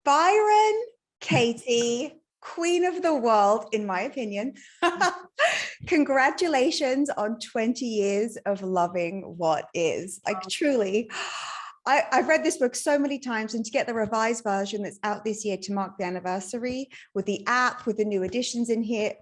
Byron Katie, Queen of the World, in my opinion. Congratulations on 20 years of loving what is. Like, truly, I've read this book so many times, and to get the revised version that's out this year to mark the anniversary with the app, with the new additions in here,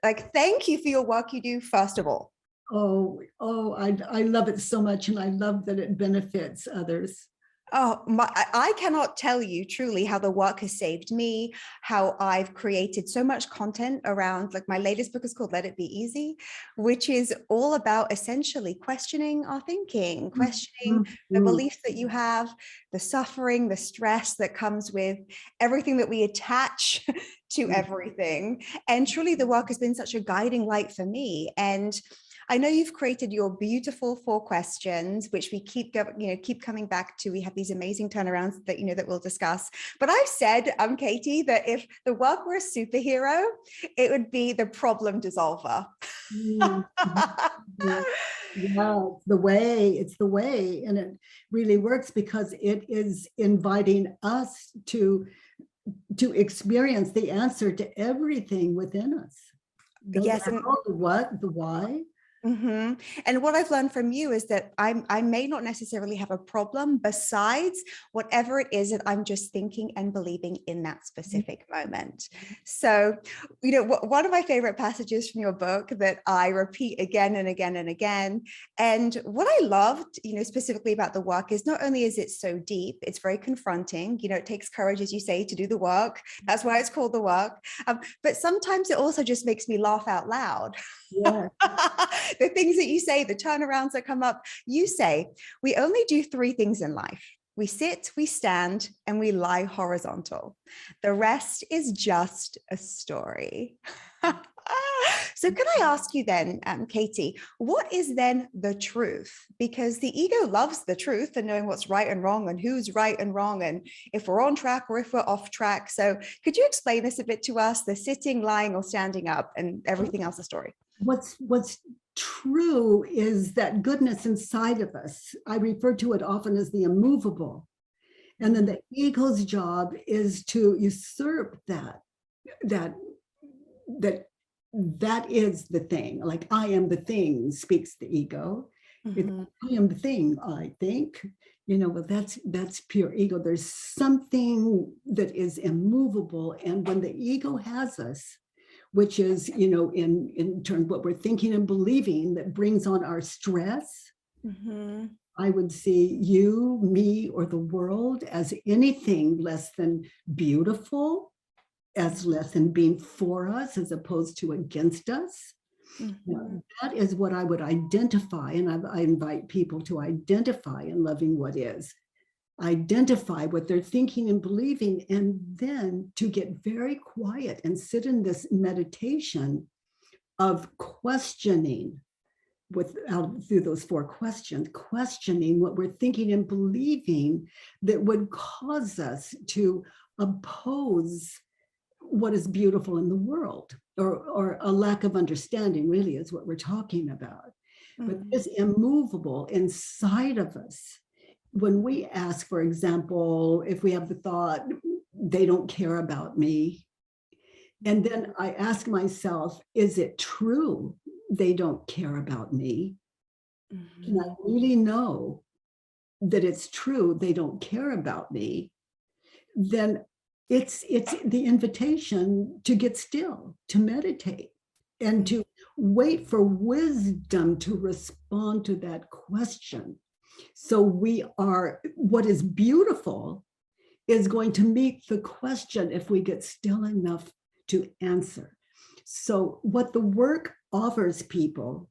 like thank you for your work you do, first of all. I love it so much, and I love that it benefits others. I cannot tell you truly how the work has saved me, how I've created so much content around, like my latest book is called Let It Be Easy, which is all about essentially questioning our thinking, questioning the beliefs that you have, the suffering, the stress that comes with everything that we attach to everything. And truly the work has been such a guiding light for me. And I know you've created your beautiful 4 questions, which we keep coming back to. We have these amazing turnarounds that, that we'll discuss. But I've said, Katie, that if the work were a superhero, it would be the problem dissolver. Yeah, it's the way. And it really works because it is inviting us to experience the answer to everything within us. Yes. And the what, the why. Mm-hmm. And what I've learned from you is that I may not necessarily have a problem besides whatever it is that I'm just thinking and believing in that specific moment. So, one of my favorite passages from your book that I repeat again and again and again, and what I loved, specifically about the work is not only is it so deep, it's very confronting. It takes courage, as you say, to do the work. That's why it's called the work. But sometimes it also just makes me laugh out loud. Yeah. The things that you say, the turnarounds that come up, you say, we only do 3 things in life. We sit, we stand, and we lie horizontal. The rest is just a story. So can I ask you then, Katie, what is then the truth? Because the ego loves the truth and knowing what's right and wrong and who's right and wrong and if we're on track or if we're off track. So could you explain this a bit to us, the sitting, lying, or standing up and everything else a story? What's true is that goodness inside of us. I refer to it often as the immovable. And then the ego's job is to usurp that is the thing. Like, I am the thing, speaks the ego. Mm-hmm. I am the thing, I think. Well, that's pure ego. There's something that is immovable. And when the ego has us, which is, in terms of what we're thinking and believing, that brings on our stress. Mm-hmm. I would see you, me, or the world as anything less than beautiful, as less than being for us as opposed to against us. Mm-hmm. That is what I would identify, and I invite people to identify in loving what is. Identify what they're thinking and believing, and then to get very quiet and sit in this meditation of questioning through those 4 questions, questioning what we're thinking and believing that would cause us to oppose what is beautiful in the world, or a lack of understanding really is what we're talking about. Mm-hmm. But this immovable inside of us, when we ask, for example, if we have the thought, they don't care about me, and then I ask myself, is it true they don't care about me? Mm-hmm. Can I really know that it's true they don't care about me? Then it's the invitation to get still, to meditate, and to wait for wisdom to respond to that question. So what is beautiful is going to meet the question if we get still enough to answer. So what the work offers people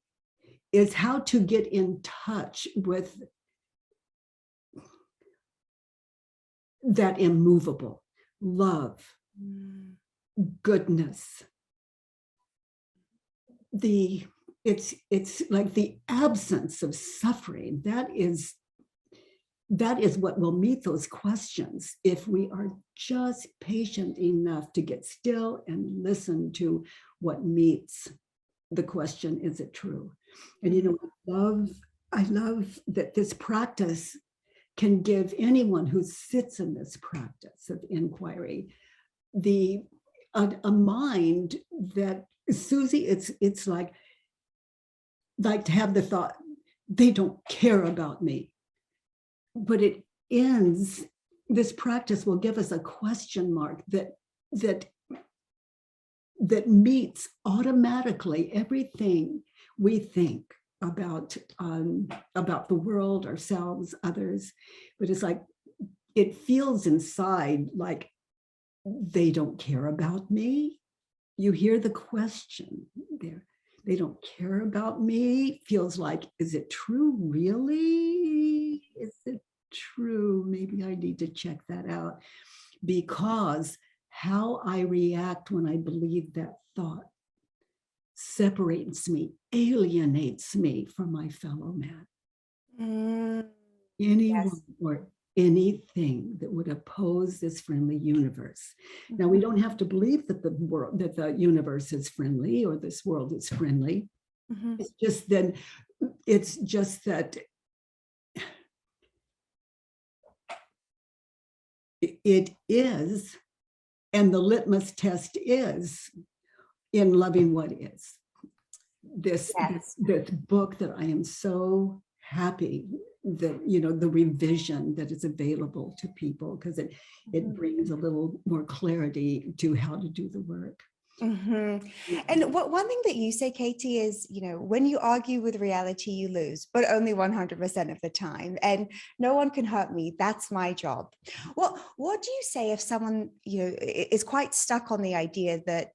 is how to get in touch with that immovable love, goodness. It's like the absence of suffering. That is what will meet those questions if we are just patient enough to get still and listen to what meets the question, is it true? And I love that this practice can give anyone who sits in this practice of inquiry a mind that, Susie, it's like to have the thought, they don't care about me. But it ends, this practice will give us a question mark that meets automatically everything we think about the world, ourselves, others. But it's like, it feels inside like they don't care about me. You hear the question there. They don't care about me. Feels like, is it true? Really? Is it true? Maybe I need to check that out, because how I react when I believe that thought separates me, alienates me from my fellow man. Anyone Yes. or anything that would oppose this friendly universe. Now, we don't have to believe that the universe is friendly or this world is friendly. It's just that it is, and the litmus test is in loving what is. This book that I am so happy that, the revision that is available to people, because it brings a little more clarity to how to do the work. And one thing that you say, Katie, is, when you argue with reality, you lose, but only 100% of the time. And no one can hurt me. That's my job. What do you say if someone, is quite stuck on the idea that,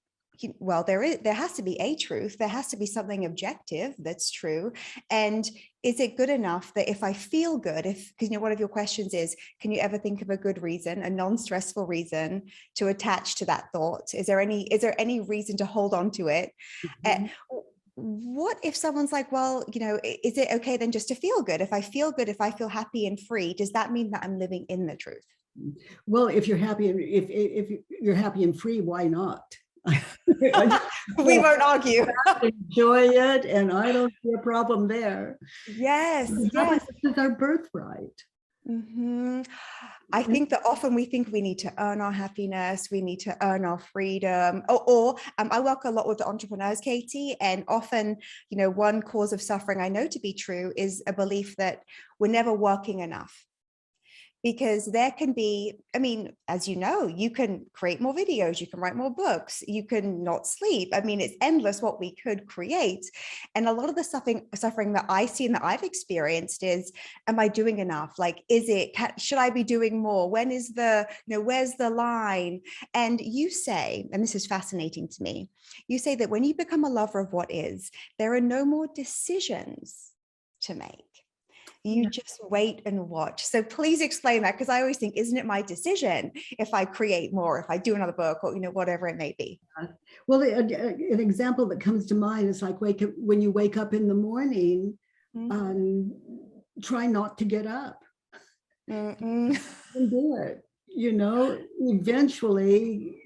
well, there has to be a truth, there has to be something objective that's true. And is it good enough that if I feel good, because one of your questions is, can you ever think of a good reason, a non-stressful reason to attach to that thought? Is there any reason to hold on to it? What if someone's like, well, is it okay then just to feel good? If I feel good, if I feel happy and free, does that mean that I'm living in the truth? Well, if you're happy, if you're happy and free, why not? We won't argue. Enjoy it, and I don't see a problem there. Yes. This is our birthright. I think that often we think we need to earn our happiness, we need to earn our freedom, or I work a lot with the entrepreneurs, Katie, and often, one cause of suffering I know to be true is a belief that we're never working enough. Because there can be, as you know, you can create more videos, you can write more books, you can not sleep. It's endless what we could create. And a lot of the suffering that I see and that I've experienced is, am I doing enough? Like, should I be doing more? When is where's the line? And you say, and this is fascinating to me, you say that when you become a lover of what is, there are no more decisions to make. You just wait and watch. So please explain that, because I always think, isn't it my decision if I create more, if I do another book, or whatever it may be? Well, an example that comes to mind is like when you wake up in the morning, try not to get up. And do it. Eventually,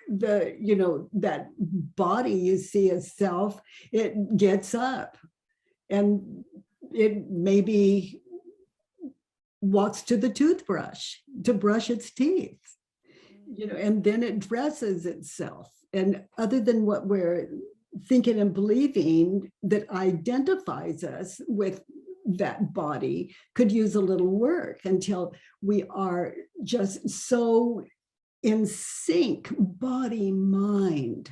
that body you see as self, it gets up, and it maybe walks to the toothbrush to brush its teeth, and then it dresses itself. And other than what we're thinking and believing that identifies us with that body could use a little work until we are just so in sync, body, mind,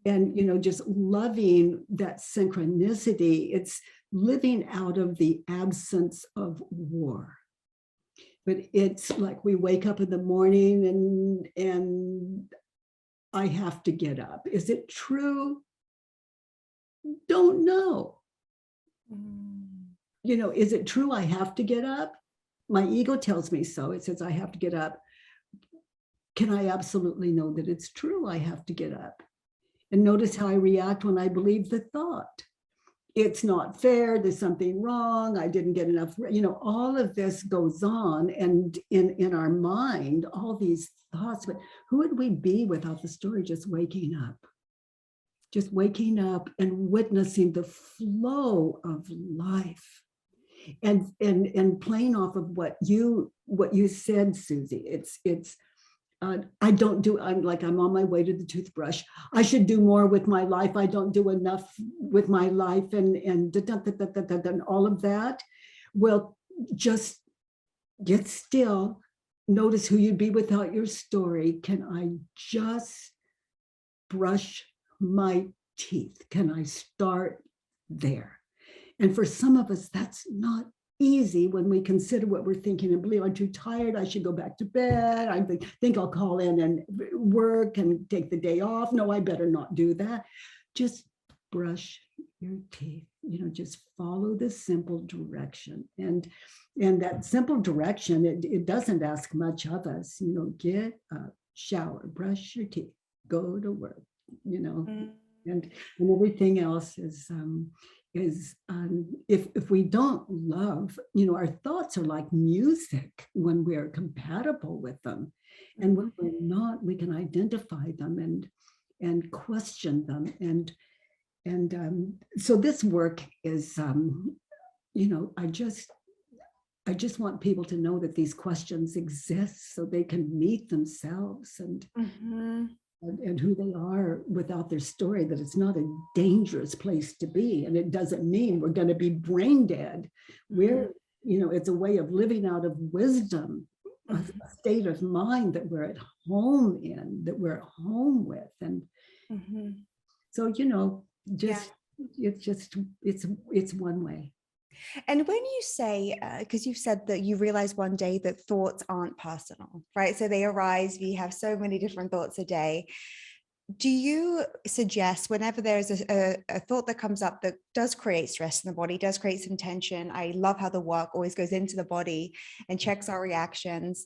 and, just loving that synchronicity. It's living out of the absence of war. But it's like we wake up in the morning and I have to get up. Is it true? Don't know. Is it true I have to get up? My ego tells me so. It says I have to get up. Can I absolutely know that it's true I have to get up? And notice how I react when I believe the thought. It's not fair, there's something wrong, I didn't get enough, all of this goes on, and in our mind, all these thoughts. But who would we be without the story just waking up? Just waking up and witnessing the flow of life. And playing off of what you said, Susie, it's I don't do, I'm on my way to the toothbrush. I should do more with my life. I don't do enough with my life, and all of that. Well, just get still. Notice who you'd be without your story. Can I just brush my teeth? Can I start there? And for some of us, that's not easy when we consider what we're thinking and believe. I'm too tired. I should go back to bed. I think I'll call in and work and take the day off. No, I better not do that. Just brush your teeth. Just follow this simple direction. And that simple direction, it doesn't ask much of us. Get up, shower, brush your teeth, go to work, and everything else is if we don't love, our thoughts are like music when we're compatible with them. And when we're not, we can identify them and question them. And so this work is, I just want people to know that these questions exist so they can meet themselves and who they are without their story, that it's not a dangerous place to be. And it doesn't mean we're going to be brain dead. We're, it's a way of living out of wisdom, a state of mind that we're at home in, that we're at home with. And so, it's one way. And when you say, because you've said that you realize one day that thoughts aren't personal, right? So they arise, we have so many different thoughts a day. Do you suggest whenever there's a thought that comes up that does create stress in the body, does create some tension? I love how the work always goes into the body and checks our reactions.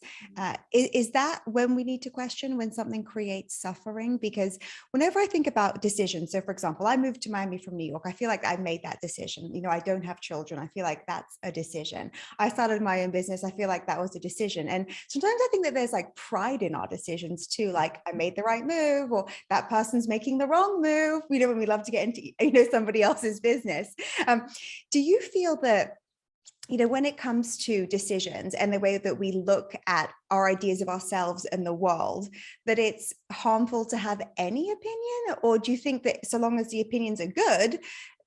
Is that when we need to question, when something creates suffering? Because whenever I think about decisions, so for example, I moved to Miami from New York, I feel like I made that decision. I don't have children. I feel like that's a decision. I started my own business. I feel like that was a decision. And sometimes I think that there's like pride in our decisions too. Like I made the right move, or that person's making the wrong move. When we love to get into, somebody else's business. Do you feel that, when it comes to decisions and the way that we look at our ideas of ourselves and the world, that it's harmful to have any opinion? Or do you think that so long as the opinions are good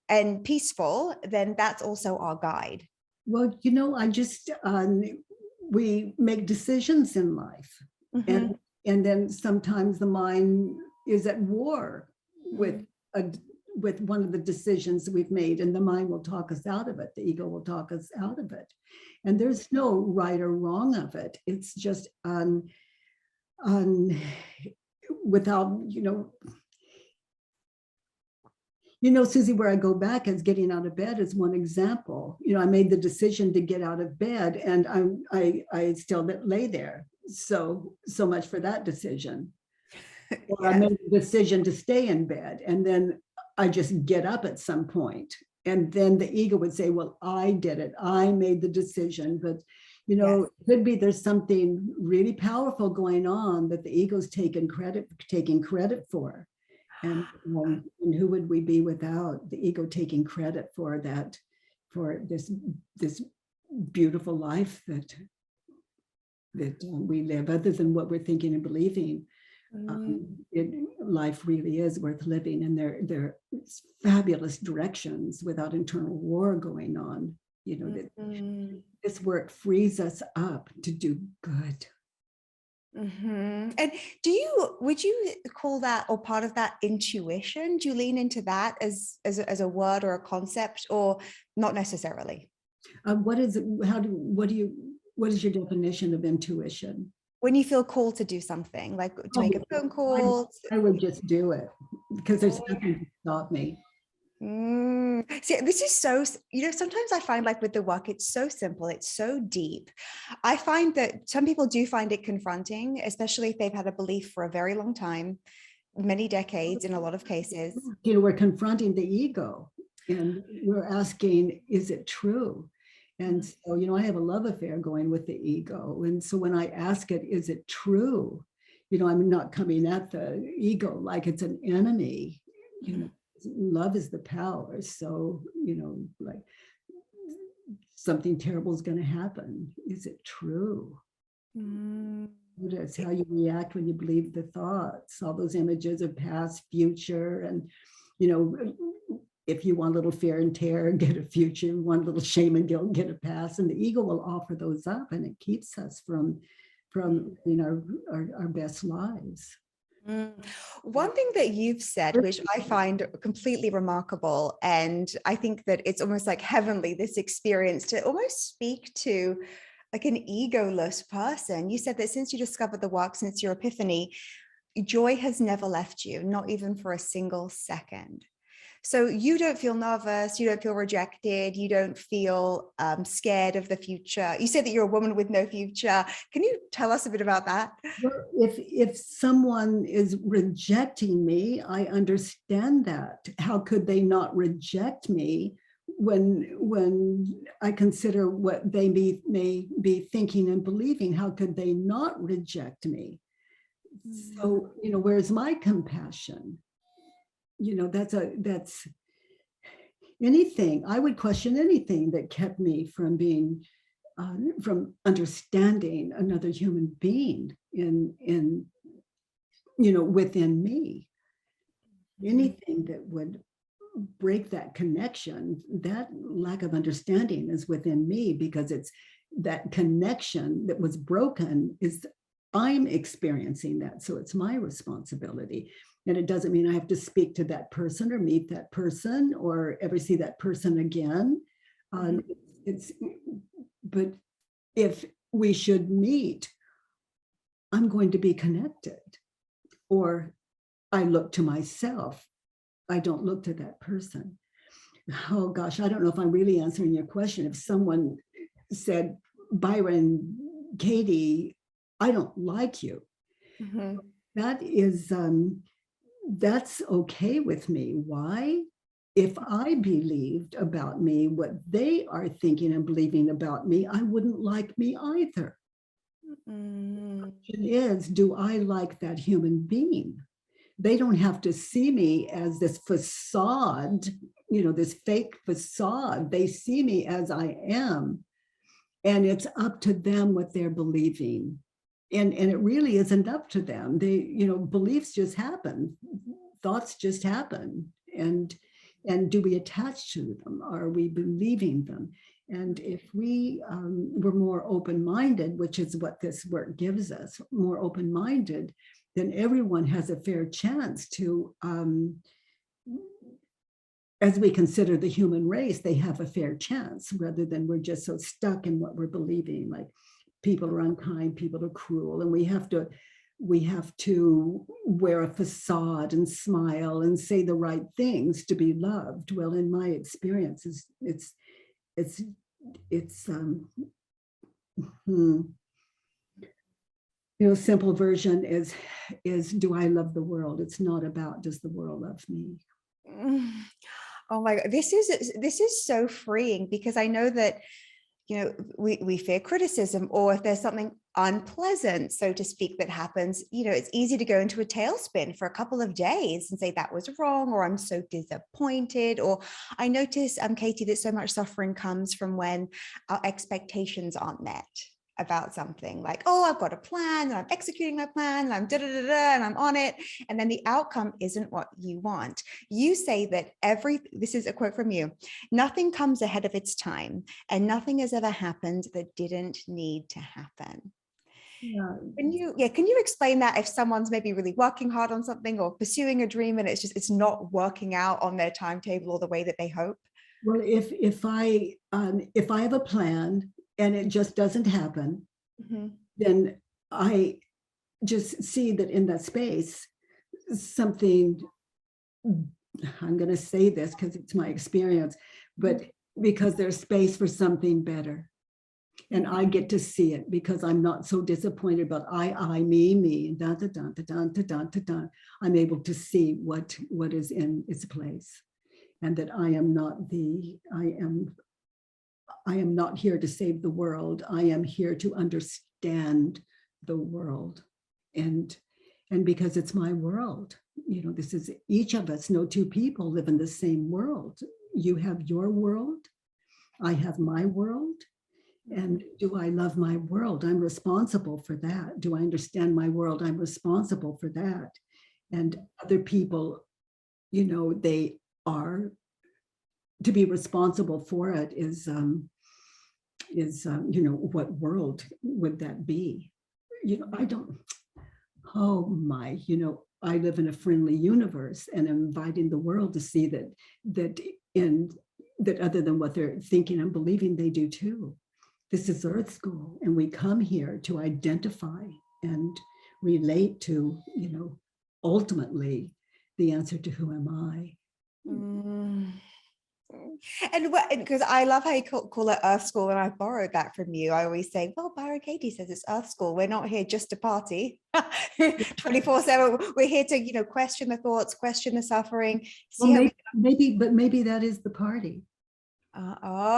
and peaceful, then that's also our guide? Well, I just, we make decisions in life. And then sometimes the mind is at war with one of the decisions we've made, and the mind will talk us out of it. The ego will talk us out of it. And there's no right or wrong of it. It's just without, Susie, where I go back is getting out of bed is one example. I made the decision to get out of bed, and I still lay there. So much for that decision. Or I made the decision to stay in bed, and then I just get up at some point. And then the ego would say, well, I did it. I made the decision. But, it could be there's something really powerful going on that the ego's taking credit for. And who would we be without the ego taking credit for that, for this beautiful life that we live, other than what we're thinking and believing? Life really is worth living, and there fabulous directions without internal war going on. This work frees us up to do good. And would you call that, or part of that, intuition? Do you lean into that as a word or a concept, or not necessarily? What is your definition of intuition? When you feel called to do something, like to make a phone call. I would just do it because there's nothing to stop me. See, this is so, sometimes I find like with the work, it's so simple, it's so deep. I find that some people do find it confronting, especially if they've had a belief for a very long time, many decades in a lot of cases. We're confronting the ego and we're asking, is it true? And so, I have a love affair going with the ego. And so when I ask it, is it true? I'm not coming at the ego like it's an enemy. Love is the power. So, something terrible is going to happen. Is it true? It's how you react when you believe the thoughts, all those images of past, future, and, you know, if you want a little fear and terror, get a future. You want a little shame and guilt, get a past. And the ego will offer those up, and it keeps us from our best lives. One thing that you've said, which I find completely remarkable, and I think that it's almost like heavenly, this experience to almost speak to like an egoless person. You said that since you discovered the work, since your epiphany, joy has never left you, not even for a single second. So you don't feel nervous, you don't feel rejected, you don't feel scared of the future. You said that you're a woman with no future. Can you tell us a bit about that? Well, if someone is rejecting me, I understand that. How could they not reject me when I consider what they may be thinking and believing? How could they not reject me? So, you know, where's my compassion? You know, that's anything. I would question anything that kept me from being, from understanding another human being in, you know, within me. Anything that would break that connection, that lack of understanding is within me, because it's that connection that was broken is, I'm experiencing that. So it's my responsibility. And it doesn't mean I have to speak to that person or meet that person or ever see that person again. But if we should meet, I'm going to be connected. Or I look to myself. I don't look to that person. Oh gosh, I don't know if I'm really answering your question. If someone said, Byron Katie, I don't like you. That is, that's okay with me. Why? If I believed about me what they are thinking and believing about me, I wouldn't like me either. The question is, do I like that human being? They don't have to see me as this facade, you know, this fake facade. They see me as I am. And it's up to them what they're believing. And it really isn't up to them. They, you know, beliefs just happen. Thoughts just happen. And do we attach to them? Are we believing them? And if we were more open-minded, which is what this work gives us, more open-minded, then everyone has a fair chance to, as we consider the human race, they have a fair chance, rather than we're just so stuck in what we're believing, like people are unkind, people are cruel, and we have to wear a facade and smile and say the right things to be loved. Well, in my experience, it's you know, simple version is do I love the world? It's not about does the world love me. Oh my God, this is so freeing, because I know that, you know, we fear criticism, or if there's something unpleasant, so to speak, that happens, you know, it's easy to go into a tailspin for a couple of days and say that was wrong, or I'm so disappointed. Or I notice, Katie, that so much suffering comes from when our expectations aren't met about something, like, oh, I've got a plan and I'm executing my plan and I'm and I'm on it, and then the outcome isn't what you want. You say that this is a quote from you, nothing comes ahead of its time, and nothing has ever happened that didn't need to happen. Yeah. Can you explain that, if someone's maybe really working hard on something or pursuing a dream and it's not working out on their timetable or the way that they hope? Well, if I have a plan and it just doesn't happen, then I just see that in that space, something, I'm going to say this because it's my experience, but because there's space for something better. And I get to see it because I'm not so disappointed about I, me, da, da, da, da, da, da, da, da. I'm able to see what is in its place, and that I am not here to save the world. I am here to understand the world. And because it's my world, you know, this is, each of us, no two people live in the same world. You have your world I have my world. And do I love my world? I'm responsible for that. Do I understand my world? I'm responsible for that. And other people, you know, they are, to be responsible for it is you know, what world would that be? You know, I don't, oh my, you know, I live in a friendly universe, and I'm inviting the world to see that other than what they're thinking and believing, they do too. This is Earth School, and we come here to identify and relate to, you know, ultimately the answer to who am I. And because I love how you call it Earth School, and I borrowed that from you. I always say, well, Byron Katie says it's Earth School. We're not here just to party 24/7. We're here to, you know, question the thoughts, question the suffering. Well, maybe that is the party. Oh,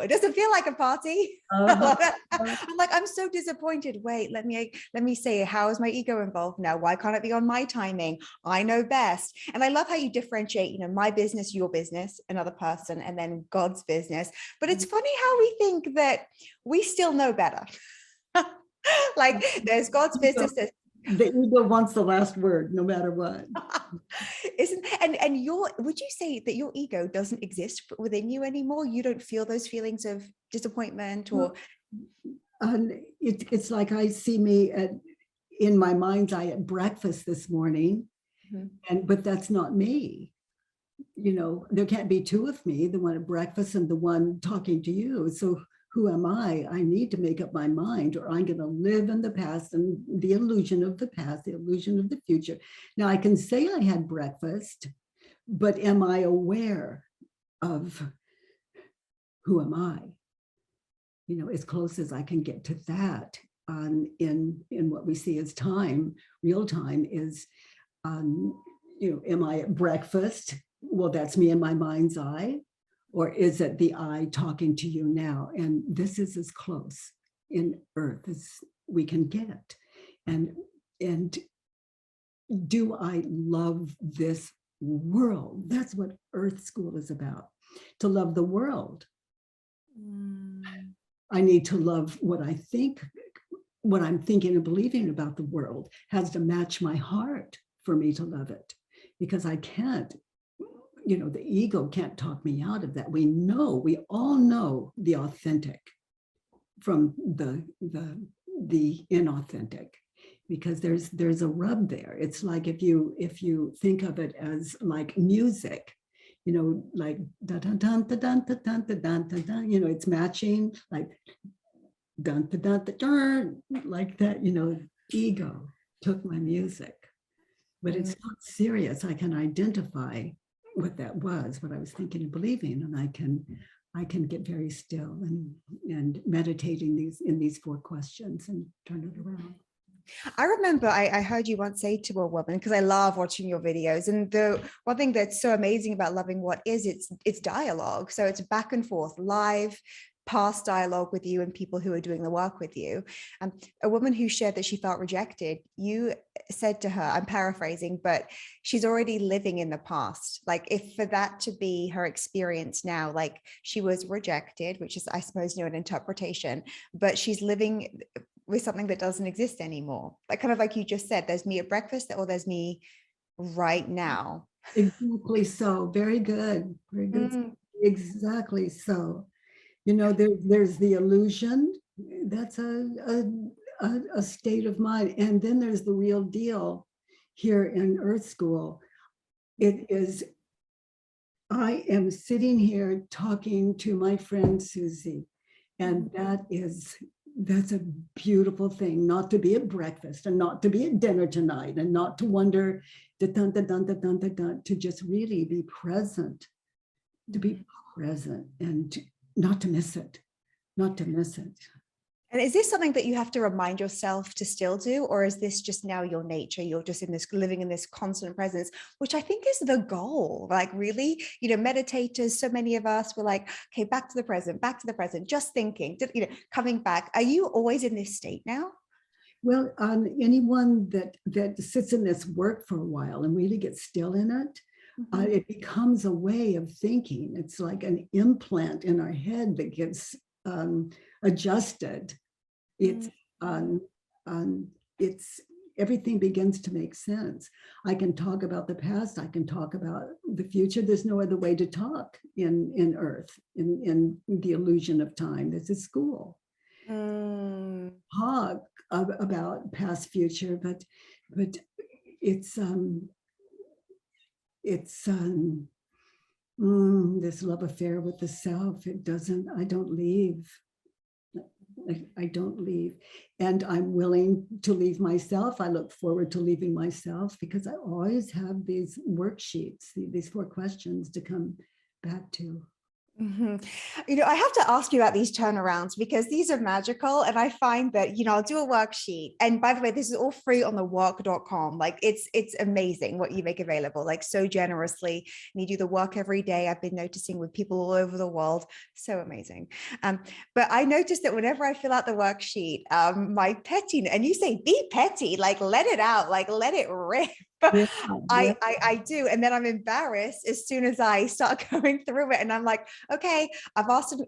it doesn't feel like a party. Uh-huh. I'm like, I'm so disappointed. Wait, let me say, how is my ego involved now? Why can't it be on my timing? I know best. And I love how you differentiate, you know, my business, your business, another person, and then God's business. But it's funny how we think that we still know better. Like there's God's business. The ego wants the last word, no matter what. And would you say that your ego doesn't exist within you anymore? You don't feel those feelings of disappointment or? It's like I see me in my mind's eye at breakfast this morning, but that's not me. You know, there can't be two of me, the one at breakfast and the one talking to you. So who am I? I need to make up my mind, or I'm going to live in the past and the illusion of the past, the illusion of the future. Now, I can say I had breakfast, but am I aware of who am I? You know, as close as I can get to that in what we see as time, real time is, you know, am I at breakfast? Well, that's me in my mind's eye. Or is it the I talking to you now? And this is as close in Earth as we can get. And do I love this world? That's what Earth School is about, to love the world. I need to love what I think, what I'm thinking and believing about the world has to match my heart for me to love it, because I can't, you know, the ego can't talk me out of that. We all know the authentic from the inauthentic, because there's a rub there. It's like if you think of it as like music, you know, like da da da da da da da da da da, you know, it's matching like dun da da da like that, you know, ego took my music, but it's not serious. I can identify what that was, what I was thinking and believing, and I can get very still and meditating in these 4 questions and turn it around. I remember I heard you once say to a woman, because I love watching your videos, and the one thing that's so amazing about loving what is, it's dialogue. So it's back and forth, live, past dialogue with you and people who are doing the work with you. A woman who shared that she felt rejected, you said to her, I'm paraphrasing, but she's already living in the past. Like, if for that to be her experience now, like she was rejected, which is, I suppose, you know, an interpretation, but she's living with something that doesn't exist anymore. Like, kind of like you just said, there's me at breakfast, or there's me right now. Exactly so. Very good. Very good. Exactly so. You know, there's the illusion. That's a state of mind. And then there's the real deal here in Earth School. It is, I am sitting here talking to my friend Susie, and that's a beautiful thing, not to be at breakfast and not to be at dinner tonight and not to wonder, to just really be present, to be present and not to miss it, not to miss it. And is this something that you have to remind yourself to still do, or is this just now your nature? You're just living in this constant presence, which I think is the goal. Like, really, you know, meditators, so many of us were like, okay, back to the present, just thinking, you know, coming back. Are you always in this state now? Well, anyone that sits in this work for a while and really gets still in it, It becomes a way of thinking. It's like an implant in our head that gets adjusted. It's everything begins to make sense. I can talk about the past. I can talk about the future. There's no other way to talk in Earth, in the illusion of time. This is school. Talk about past, future, but it's this love affair with the self. I don't leave. I don't leave. And I'm willing to leave myself. I look forward to leaving myself because I always have these worksheets, these 4 questions to come back to. You know, I have to ask you about these turnarounds because these are magical. And I find that, you know, I'll do a worksheet. And by the way, this is all free on the work.com. Like it's amazing what you make available, like so generously. And you do the work every day. I've been noticing with people all over the world. So amazing. But I noticed that whenever I fill out the worksheet, my petty, and you say, be petty, like let it out, like let it rip. Yeah. I do. And then I'm embarrassed as soon as I start going through it. And I'm like, okay, I've answered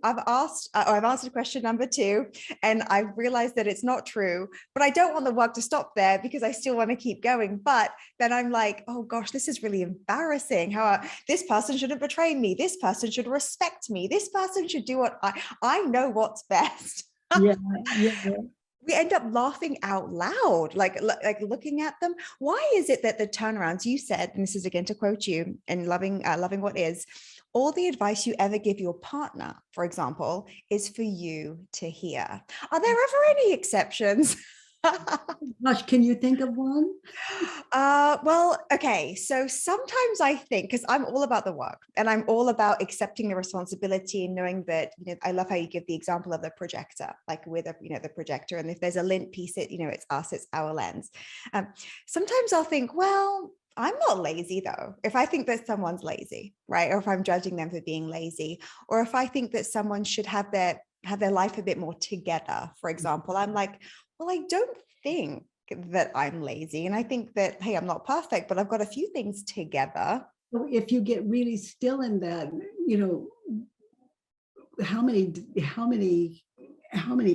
question number 2, and I realized that it's not true, but I don't want the work to stop there because I still want to keep going. But then I'm like, oh gosh, this is really embarrassing. How this person shouldn't betray me. This person should respect me. This person should do what I know what's best. Yeah. We end up laughing out loud, like looking at them. Why is it that the turnarounds, you said, and this is again to quote you, and loving what is, all the advice you ever give your partner, for example, is for you to hear? Are there ever any exceptions? Gosh, can you think of one? Well, okay. So sometimes I think, because I'm all about the work and I'm all about accepting the responsibility and knowing that, you know, I love how you give the example of the projector, like with the projector. And if there's a lint piece, it's us, it's our lens. Sometimes I'll think, well, I'm not lazy though. If I think that someone's lazy, right? Or if I'm judging them for being lazy, or if I think that someone should have their life a bit more together, for example, I'm like, well, I don't think that I'm lazy. And I think that, hey, I'm not perfect, but I've got a few things together. So if you get really still in that, you know, how many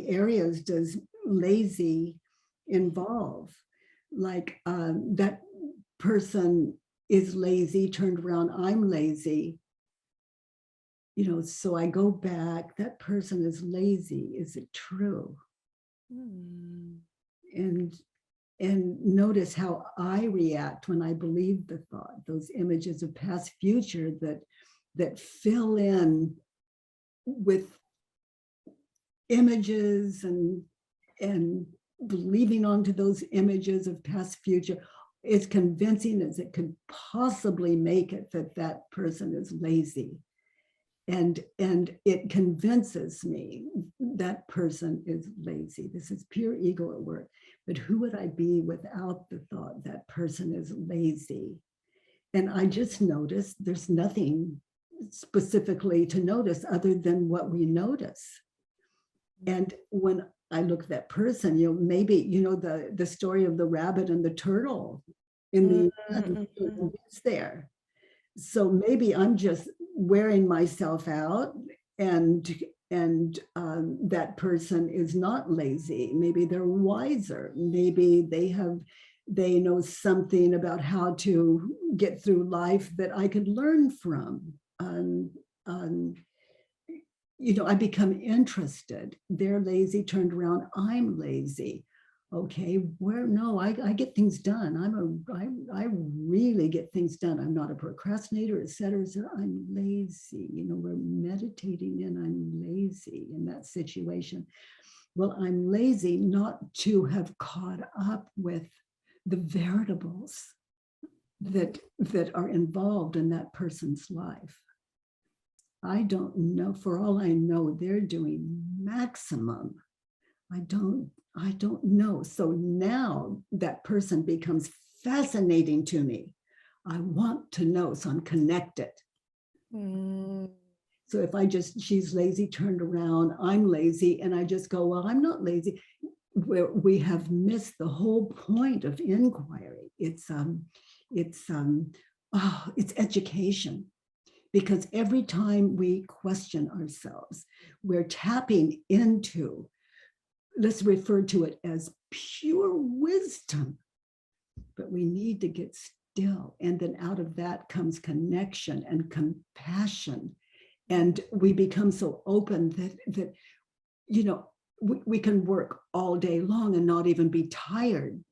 areas does lazy involve? Like that person is lazy, turned around, I'm lazy. You know, so I go back, that person is lazy. Is it true? And notice how I react when I believe the thought, those images of past, future that fill in with images and believing onto those images of past, future. As convincing as it could possibly make it that person is lazy. And it convinces me that person is lazy. This is pure ego at work. But who would I be without the thought that person is lazy? And I just noticed there's nothing specifically to notice other than what we notice. And when I look at that person, you know, maybe, you know, the story of the rabbit and the turtle in the it's there. So maybe I'm just wearing myself out, and that person is not lazy. Maybe they're wiser. Maybe they know something about how to get through life that I could learn from. You know, I become interested. They're lazy, turned around, I'm lazy. Okay, no, I get things done. I really get things done. I'm not a procrastinator, et cetera, et cetera. I'm lazy. You know, we're meditating and I'm lazy in that situation. Well, I'm lazy not to have caught up with the variables that are involved in that person's life. I don't know. For all I know, they're doing maximum. I don't know. So now that person becomes fascinating to me. I want to know, so I'm connected. So if she's lazy, turned around, I'm lazy, and I just go, well, I'm not lazy. We have missed the whole point of inquiry. It's it's education. Because every time we question ourselves, we're tapping into, let's refer to it as pure wisdom, but we need to get still. And then out of that comes connection and compassion. And we become so open that we can work all day long and not even be tired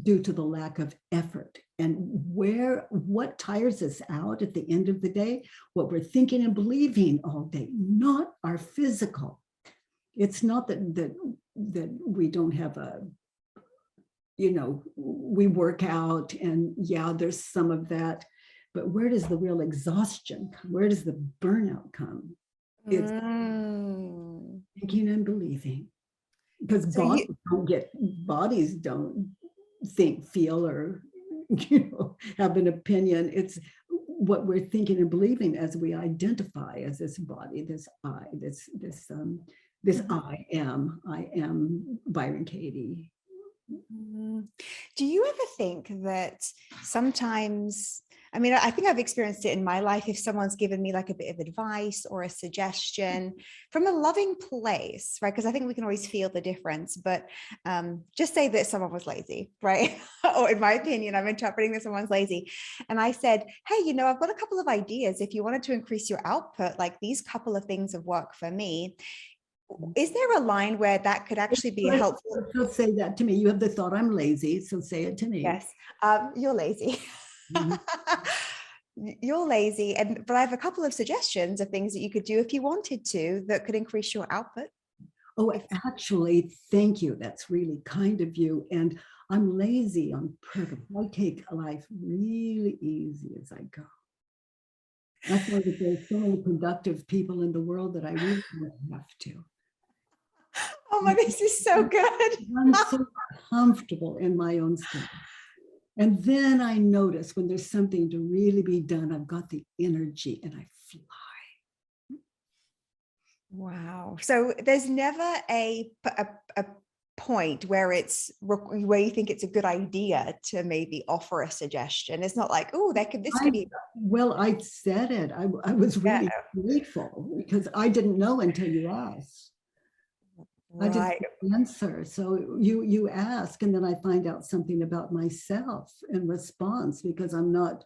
due to the lack of effort. And what tires us out at the end of the day, what we're thinking and believing all day, not our physical. It's not that we don't have we work out and yeah, there's some of that, but where does the real exhaustion come? Where does the burnout come? It's thinking and believing, because bodies don't think, feel, or have an opinion. It's what we're thinking and believing as we identify as this body, this I, this I am Byron Katie. Do you ever think that sometimes, I mean, I think I've experienced it in my life, if someone's given me like a bit of advice or a suggestion from a loving place, right? Because I think we can always feel the difference, but just say that someone was lazy, right? Or in my opinion, I'm interpreting that someone's lazy. And I said, hey, I've got a couple of ideas. If you wanted to increase your output, like these couple of things have worked for me. Is there a line where that could actually be helpful? So say that to me. You have the thought I'm lazy, so say it to me. Yes, you're lazy. You're lazy, but I have a couple of suggestions of things that you could do if you wanted to that could increase your output. Oh, actually, thank you. That's really kind of you. And I'm lazy on purpose. I take life really easy as I go. I find that there's so many productive people in the world that I really don't have to. Oh my, this is so good. I'm so comfortable in my own skin. And then I notice when there's something to really be done, I've got the energy and I fly. Wow. So there's never a point where you think it's a good idea to maybe offer a suggestion. It's not like, oh, this could be. Well, I said it. I was really grateful because I didn't know until you asked. Right. I didn't answer. So you ask, and then I find out something about myself in response, because I'm not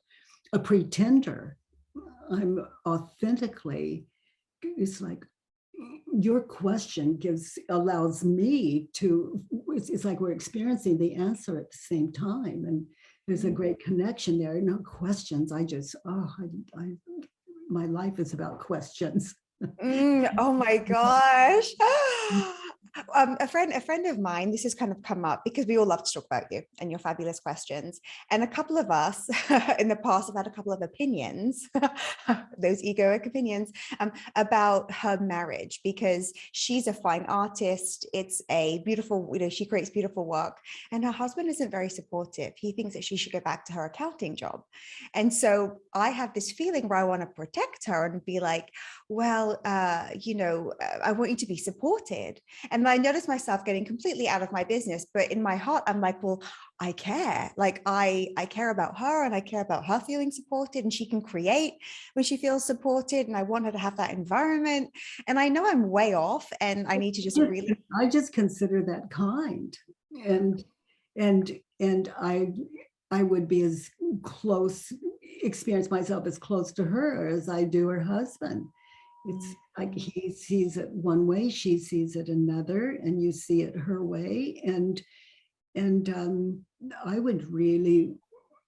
a pretender. I'm authentically, it's like your question allows me to, it's like we're experiencing the answer at the same time. And there's a great connection there. No questions. My life is about questions. Oh my gosh. A friend of mine, this has kind of come up because we all love to talk about you and your fabulous questions. And a couple of us in the past have had a couple of opinions, those egoic opinions, about her marriage, because she's a fine artist. It's a beautiful, she creates beautiful work, and her husband isn't very supportive. He thinks that she should go back to her accounting job. And so I have this feeling where I want to protect her and be like, well, I want you to be supported. And I noticed myself getting completely out of my business, but in my heart, I'm like, well, I care. Like I care about her, and I care about her feeling supported, and she can create when she feels supported. And I want her to have that environment. And I know I'm way off, and I need to just really. I just consider that kind, and I would be as close, experience myself as close to her as I do her husband. It's like he sees it one way, she sees it another, and you see it her way. And I would really,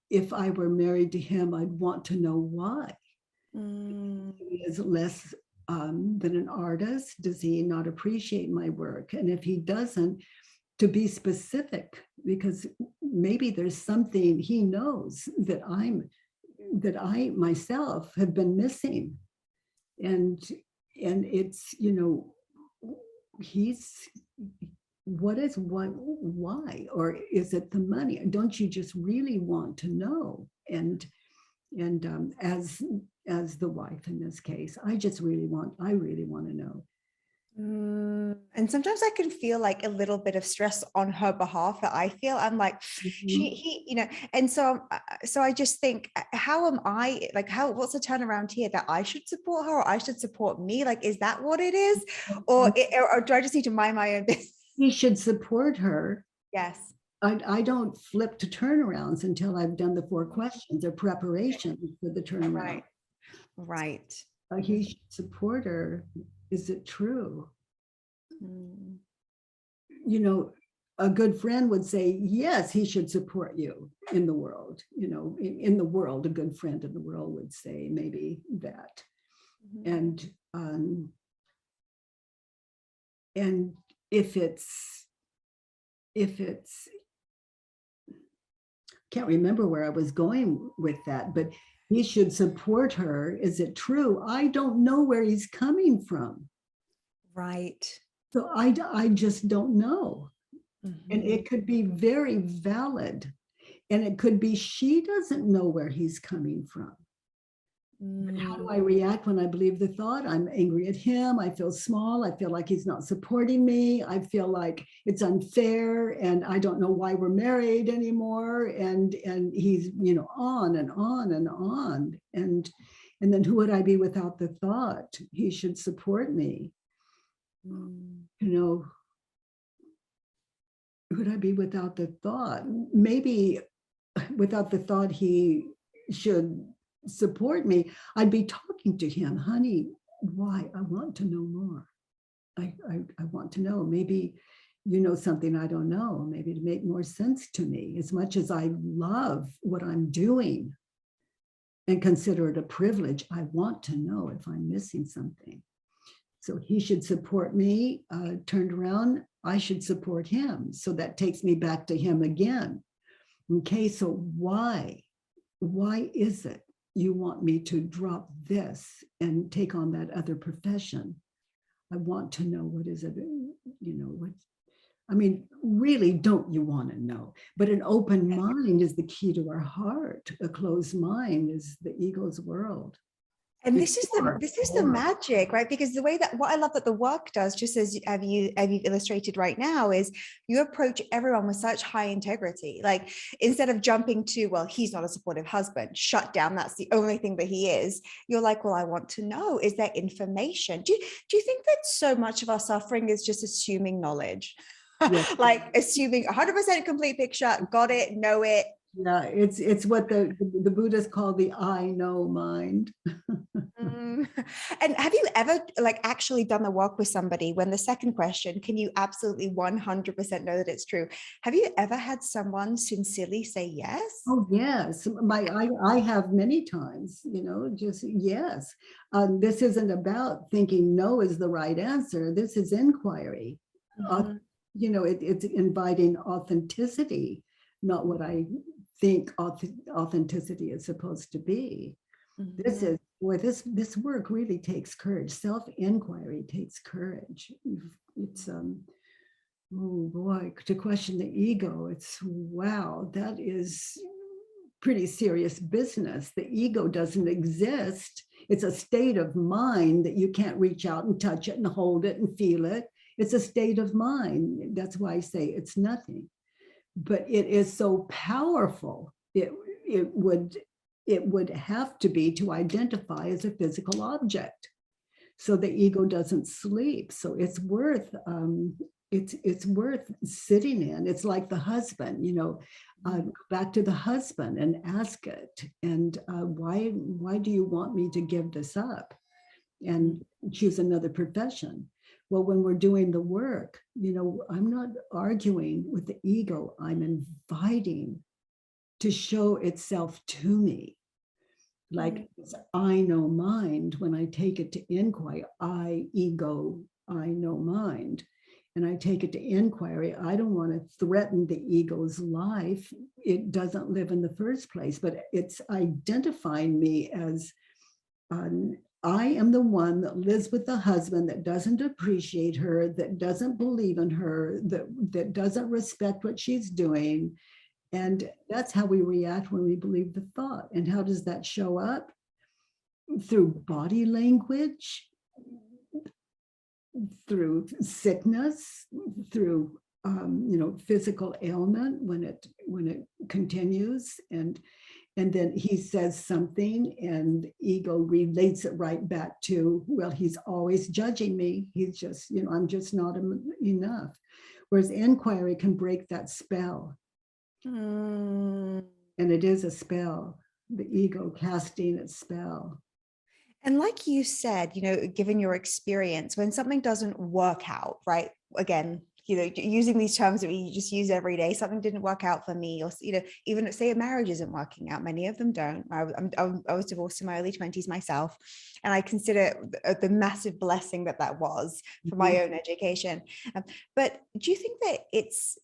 if I were married to him, I'd want to know why. He is less than an artist. Does he not appreciate my work? And if he doesn't, to be specific, because maybe there's something he knows that I myself have been missing. And it's, why, or is it the money? Don't you just really want to know? And as the wife in this case, I really want to know. And sometimes I can feel like a little bit of stress on her behalf that I feel. I'm like, and so I just think, how am I, like, what's the turnaround here, that I should support her or I should support me? Like, is that what it is? Or do I just need to mind my own business? He should support her. Yes. I don't flip to turnarounds until I've done the 4 questions or preparation for the turnaround. Right. He should support her. Is it true? A good friend would say, yes, he should support you in the world. In the world, a good friend in the world would say maybe that. And if it's can't remember where I was going with that, but he should support her. Is it true? I don't know where he's coming from. Right. So I just don't know. And it could be very valid. And it could be she doesn't know where he's coming from. But how do I react when I believe the thought? I'm angry at him. I feel small. I feel like he's not supporting me. I feel like it's unfair, and I don't know why we're married anymore. And he's, on and on and on. And then who would I be without the thought? He should support me. Who would I be without the thought? Maybe without the thought he should support me, I'd be talking to him, honey, why? I want to know more. I want to know. Maybe you know something I don't know, maybe to make more sense to me. As much as I love what I'm doing and consider it a privilege, I want to know if I'm missing something. So he should support me. Turned around, I should support him. So that takes me back to him again. Okay, so why is it you want me to drop this and take on that other profession? I want to know, what is it? Really, don't you want to know? But an open mind is the key to our heart. A closed mind is the ego's world. And this is the magic, right? Because the way that, what I love that the work does, just as have you illustrated right now, is you approach everyone with such high integrity. Like, instead of jumping to, well, he's not a supportive husband, shut down, that's the only thing that he is. You're like, well, I want to know, is there information? Do you think that so much of our suffering is just assuming knowledge? Yes. Like assuming 100% complete picture, got it, know it. Yeah, it's what the Buddhists call the I know mind. And have you ever actually done the work with somebody when the second question, can you absolutely 100% know that it's true? Have you ever had someone sincerely say yes? Oh, yes. I have many times, just yes. This isn't about thinking no is the right answer. This is inquiry. It's inviting authenticity, not what I think authenticity is supposed to be. This is where this work really takes courage. Self-inquiry takes courage. It's oh boy, to question the ego, it's wow, that is pretty serious business. The ego doesn't exist. It's a state of mind that you can't reach out and touch it and hold it and feel it. It's a state of mind. That's why I say it's nothing. But it is so powerful. It would have to be to identify as a physical object. So the ego doesn't sleep. So it's worth it's worth sitting in. It's like the husband, back to the husband and ask it. And why do you want me to give this up and choose another profession? Well, when we're doing the work, I'm not arguing with the ego. I'm inviting to show itself to me. Like I know mind, when I take it to inquiry, I know mind. And I take it to inquiry. I don't want to threaten the ego's life. It doesn't live in the first place, but it's identifying me as I am the one that lives with the husband that doesn't appreciate her, that doesn't believe in her, that doesn't respect what she's doing. And that's how we react when we believe the thought. And how does that show up? Through body language. through sickness, through physical ailment when it continues, and then he says something and ego relates it right back to, well, he's always judging me. He's just, I'm just not enough. Whereas inquiry can break that spell. And it is a spell, the ego casting its spell. And like you said, given your experience, when something doesn't work out, right? Again, using these terms that we just use every day, something didn't work out for me, or, even say a marriage isn't working out. Many of them don't. I was divorced in my early 20s myself. And I consider the massive blessing that was for my own education. But do you think that it's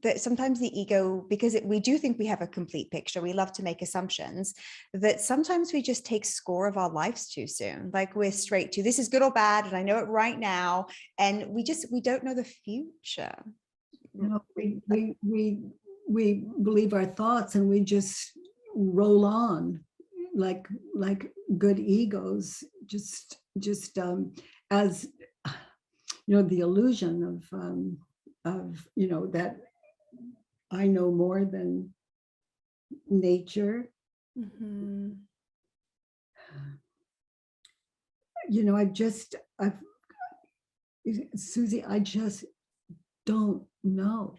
that sometimes the ego, because we do think we have a complete picture, we love to make assumptions, that sometimes we just take score of our lives too soon. Like we're straight to, this is good or bad, and I know it right now. And we don't know the future. We believe our thoughts and we just roll on like good egos, just as the illusion of that I know more than nature. Susie, I just don't know.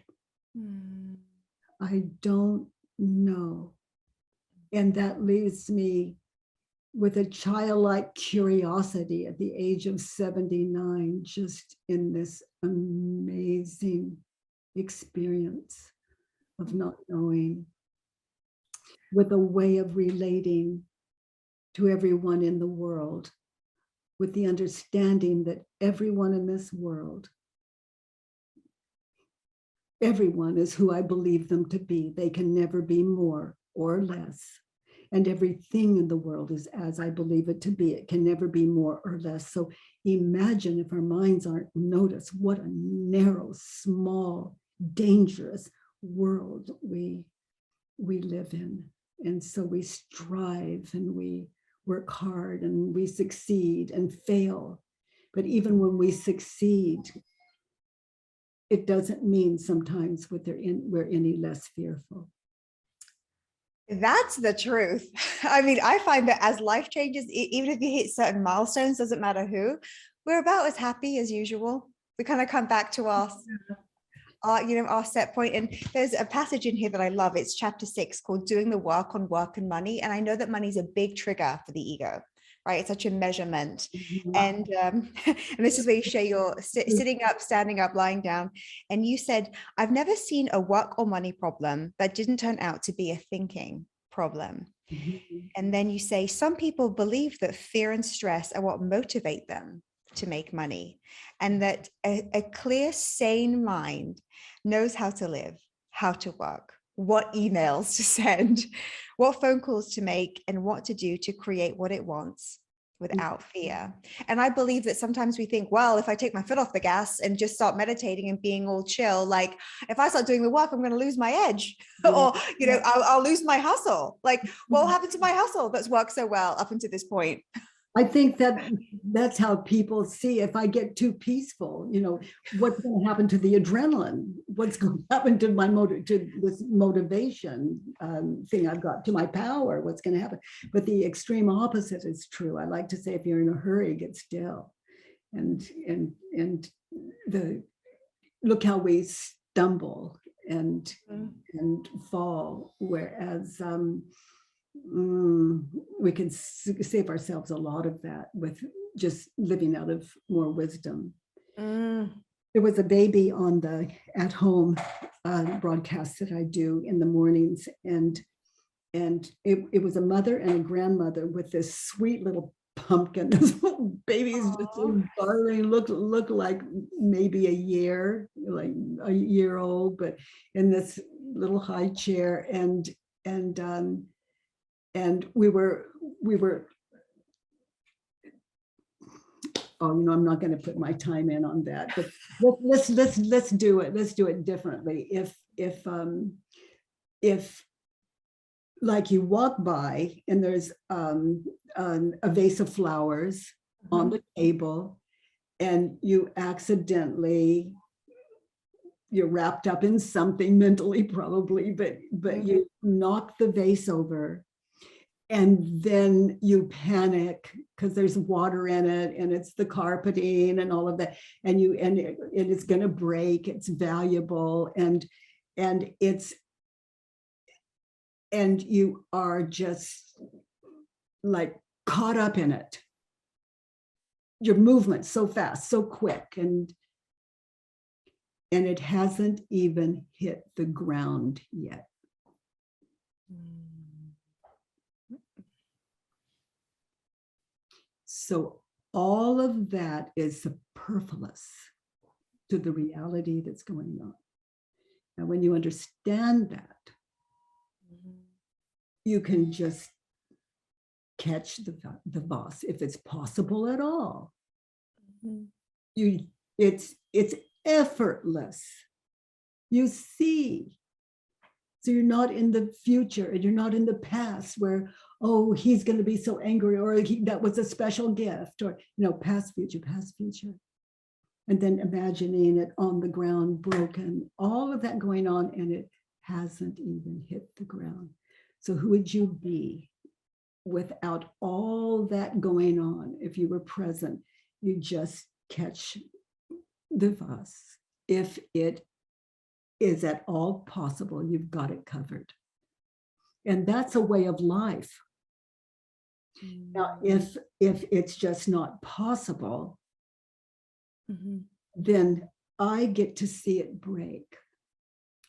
I don't know. And that leaves me with a childlike curiosity at the age of 79, just in this amazing experience of not knowing, with a way of relating to everyone in the world, with the understanding that everyone in this world, everyone is who I believe them to be. They can never be more or less. And everything in the world is as I believe it to be. It can never be more or less. So imagine if our minds aren't noticed, what a narrow, small, dangerous world we live in. And so we strive and we work hard and we succeed and fail. But even when we succeed, it doesn't mean sometimes we're any less fearful. That's the truth. I mean, I find that as life changes, even if you hit certain milestones, doesn't matter who, we're about as happy as usual. We kind of come back to our set point. And there's a passage in here that I love. It's chapter 6 called Doing the Work on Work and Money. And I know that money is a big trigger for the ego, right? It's such a measurement. And this is where you share your sitting up, standing up, lying down. And you said, I've never seen a work or money problem that didn't turn out to be a thinking problem. And then you say, some people believe that fear and stress are what motivate them to make money, and that a clear, sane mind knows how to live, how to work, what emails to send, what phone calls to make, and what to do to create what it wants without fear. And I believe that sometimes we think, well, if I take my foot off the gas and just start meditating and being all chill, like if I start doing the work, I'm going to lose my edge, or, I'll lose my hustle. Like, what will happen to my hustle that's worked so well up until this point? I think that's how people see, if I get too peaceful, what's going to happen to the adrenaline? What's going to happen to to this motivation thing I've got, to my power? What's going to happen? But the extreme opposite is true. I like to say, if you're in a hurry, get still, and look how we stumble and fall, whereas we can save ourselves a lot of that with just living out of more wisdom. There was a baby on the at home broadcast that I do in the mornings, and it was a mother and a grandmother with this sweet little pumpkin. This little baby's just so darling, look like maybe a year old, but in this little high chair, and we were I'm not going to put my time in on that, but let's do it differently. If like you walk by and there's a vase of flowers on the table, and you accidentally, you're wrapped up in something mentally probably, but you knock the vase over, and then you panic because there's water in it and it's the carpeting and all of that, and it's going to break, it's valuable, and you are just like caught up in it. Your movement so fast, so quick, and it hasn't even hit the ground yet. So all of that is superfluous to the reality that's going on. And when you understand that, you can just catch the vase if it's possible at all. It's effortless. You see. So you're not in the future and you're not in the past where, oh, he's going to be so angry, or that was a special gift, or, past, future, past, future. And then imagining it on the ground, broken, all of that going on, and it hasn't even hit the ground. So who would you be without all that going on? If you were present, you just catch the vase. If it is at all possible, you've got it covered. And that's a way of life. Now, if it's just not possible, then I get to see it break.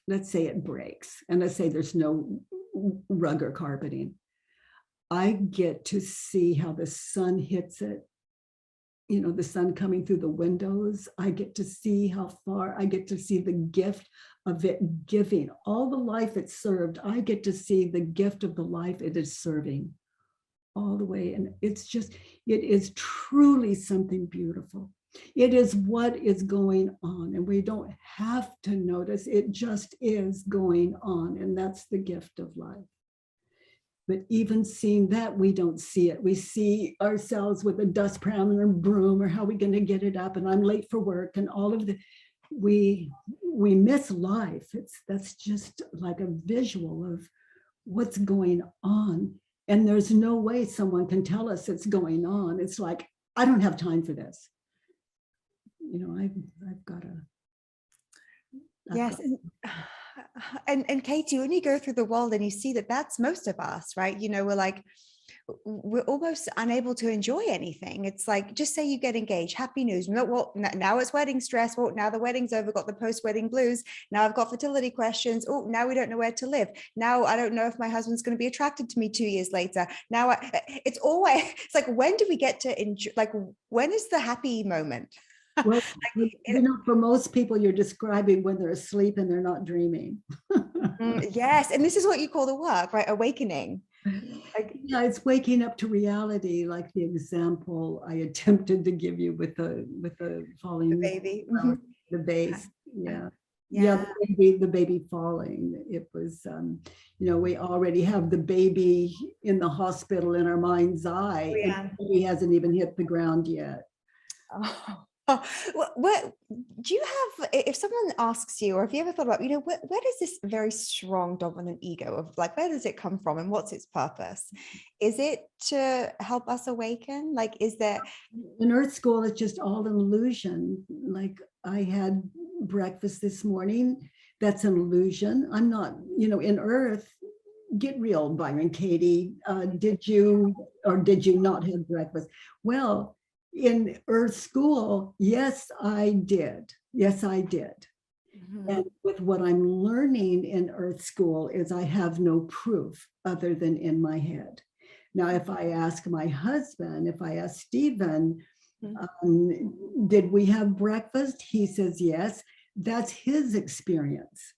Let's say it breaks, and let's say there's no rug or carpeting. I get to see how the sun hits it, the sun coming through the windows. I get to see how far, I get to see the gift of it giving, all the life it served. I get to see the gift of the life it is serving all the way. And it is truly something beautiful. It is what is going on, and we don't have to notice. It just is going on, and that's the gift of life. But even seeing that, we don't see it. We see ourselves with a dustpan and a broom, or how are we going to get it up? And I'm late for work, and all of we miss life. That's just like a visual of what's going on. And there's no way someone can tell us it's going on. It's like, I don't have time for this. I've got to. Yes. And Katie, when you go through the world and you see that that's most of us, right? We're almost unable to enjoy anything. It's like, just say you get engaged, happy news. Well, now it's wedding stress. Well, now the wedding's over, got the post-wedding blues. Now I've got fertility questions. Oh, now we don't know where to live. Now I don't know if my husband's going to be attracted to me 2 years later. Now it's like, when do we get to enjoy? Like, when is the happy moment? Well, for most people, you're describing when they're asleep and they're not dreaming. Yes, and this is what you call the work, right? Awakening. Yeah, it's waking up to reality, like the example I attempted to give you with the falling baby, the vase. The baby falling. It was, we already have the baby in the hospital in our mind's eye, and he hasn't even hit the ground yet. What do you have, if someone asks you, or have you ever thought about, where does this very strong dominant ego of, like, where does it come from and what's its purpose? Is it to help us awaken? Like, is there? In Earth School, it's just all an illusion. Like, I had breakfast this morning. That's an illusion. I'm not, in Earth, get real, Byron Katie. Did you or did you not have breakfast? Well, in Earth School, yes, I did. Yes, I did. And with what I'm learning in Earth School is I have no proof other than in my head. Now, if I ask my husband, if I ask Stephen, did we have breakfast? He says yes. That's his experience.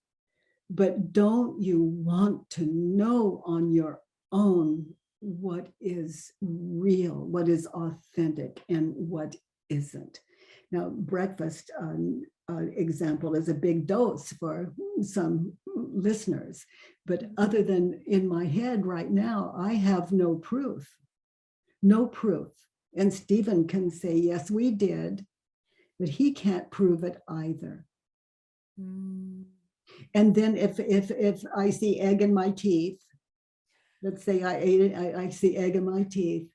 But don't you want to know on your own what is real, what is authentic, and what isn't? Now, breakfast example is a big dose for some listeners, but other than in my head right now, I have no proof. And Stephen can say, yes, we did. but he can't prove it either. Mm. And then if I see egg in my teeth, let's say I ate it, I see egg in my teeth,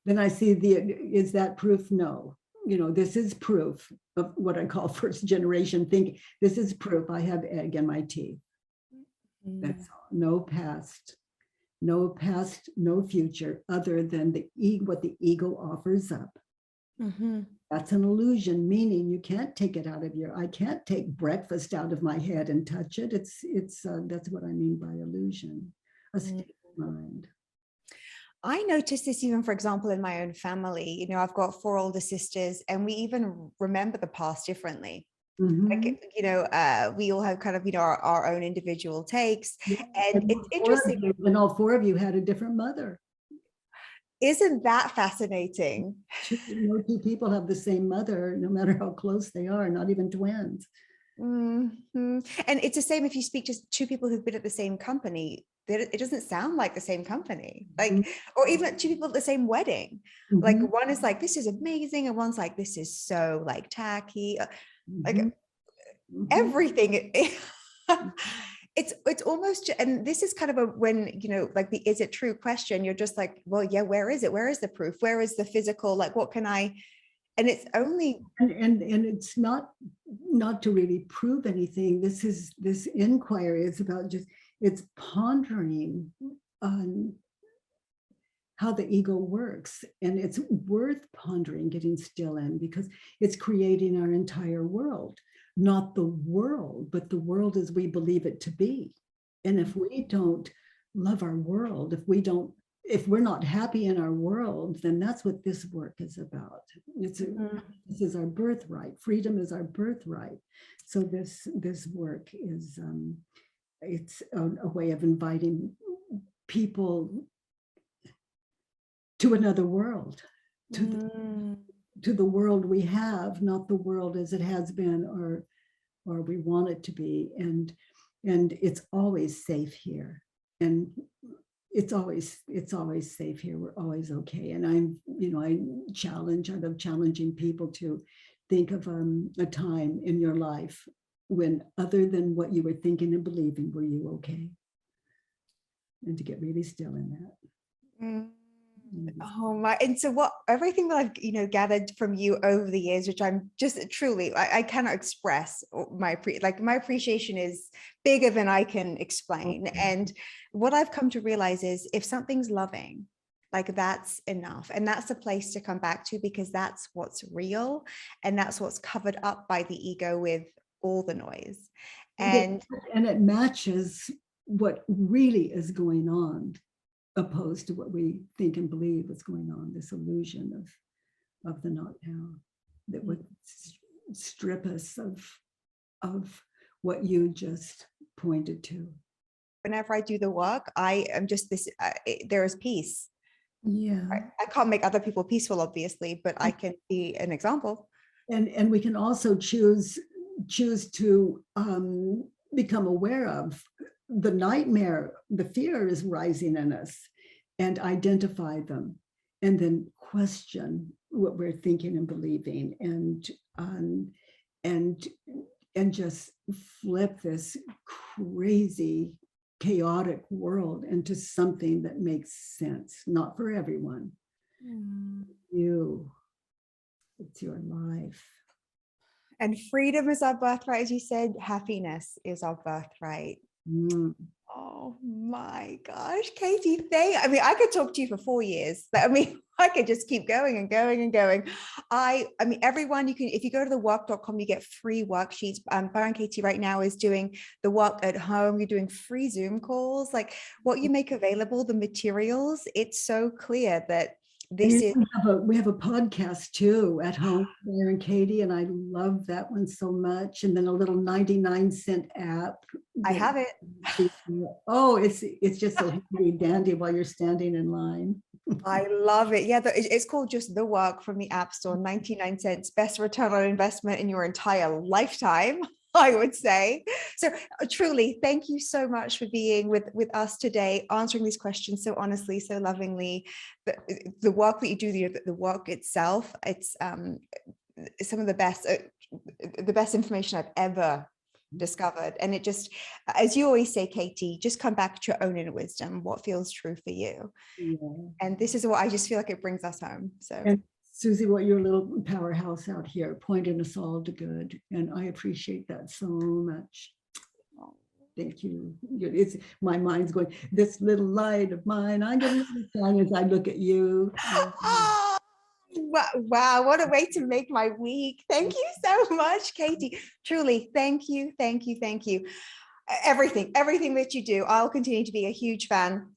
then I see is that proof? No. This is proof of what I call first generation thinking. This is proof I have egg in my teeth. That's all. No past, no future, other than what the ego offers up. Mm-hmm. That's an illusion, meaning you can't take it out of I can't take breakfast out of my head and touch it. That's what I mean by illusion, a state of mind. I noticed this even, for example, in my own family. I've got 4 older sisters, and we even remember the past differently. Mm-hmm. Like, we all have kind of, our own individual takes. Yeah. And it's interesting. And all 4 of you had a different mother. Isn't that fascinating? No 2 people have the same mother, no matter how close they are, not even twins. Mm-hmm. And it's the same if you speak to 2 people who've been at the same company. It doesn't sound like the same company, like, Mm-hmm. or even 2 people at the same wedding. Mm-hmm. Like, one is like, this is amazing, and one's like, this is so like tacky. Like, Mm-hmm. everything. It's almost, and this is kind of when like the is it true question, you're just like, well, yeah, where is it? Where is the proof? Where is the physical? Like, what can I? And it's only and it's not to really prove anything. This inquiry is about it's pondering on how the ego works, and it's worth pondering, getting still in, because it's creating our entire world. Not the world, but the world as we believe it to be. And if we don't love our world, if we're not happy in our world, then that's what this work is about. This is our birthright. Freedom is our birthright. So this work is it's a way of inviting people to another world, to the world we have, not the world as it has been or we want it to be. And it's always safe here. And it's always safe here. We're always okay. And I love challenging people to think of a time in your life when, other than what you were thinking and believing, were you okay? And to get really still in that. Oh my. And so everything that I've gathered from you over the years, which I'm just truly, I cannot express my appreciation is bigger than I can explain. Okay. And what I've come to realize is, if something's loving, like, that's enough. And that's a place to come back to, because that's what's real, and that's what's covered up by the ego with all the noise. And it matches what really is going on, opposed to what we think and believe is going on, this illusion of the not now that would strip us of what you just pointed to. Whenever I do the work, I am just this, there is peace. Yeah. I can't make other people peaceful, obviously, but I can be an example. And we can also choose to become aware of the nightmare, the fear is rising in us, and identify them, and then question what we're thinking and believing, and just flip this crazy, chaotic world into something that makes sense. Not for everyone. It's your life. And freedom is our birthright, as you said. Happiness is our birthright. Oh my gosh, Katie, I could talk to you for 4 years. I could just keep going and going and going. Everyone, if you go to thework.com, you get free worksheets. Byron Katie right now is doing the work at home. You're doing free Zoom calls. Like, what you make available, the materials, it's so clear that we have a podcast too at home, Byron Katie, and I love that one so much. And then a little 99-cent app. I have it. Oh, it's just so handy dandy while you're standing in line. I love it. Yeah, it's called just The Work from the App Store. 99 cents, best return on investment in your entire lifetime, I would say. So truly, thank you so much for being with us today, answering these questions so honestly, so lovingly. The work that you do, the work itself, some of the best information I've ever discovered. And it just, as you always say, Katie, just come back to your own inner wisdom, what feels true for you. Yeah. And this is what I just feel like it brings us home. So, and Susie, what your little powerhouse out here, pointing us all to good. And I appreciate that so much. Thank you. It's, my mind's going, this little light of mine, I get a little shine as I look at you. Wow, what a way to make my week. Thank you so much, Katie. Truly, thank you, thank you, thank you. Everything that you do, I'll continue to be a huge fan.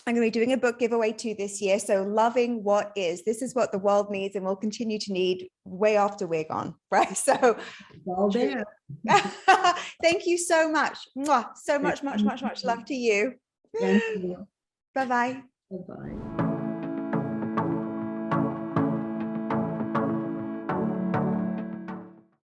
I'm going to be doing a book giveaway too this year. So loving what is, this is what the world needs and will continue to need way after we're gone, right? So It's all there. thank you so much. Mwah. So much love to you. Thank you. Bye-bye. Bye-bye.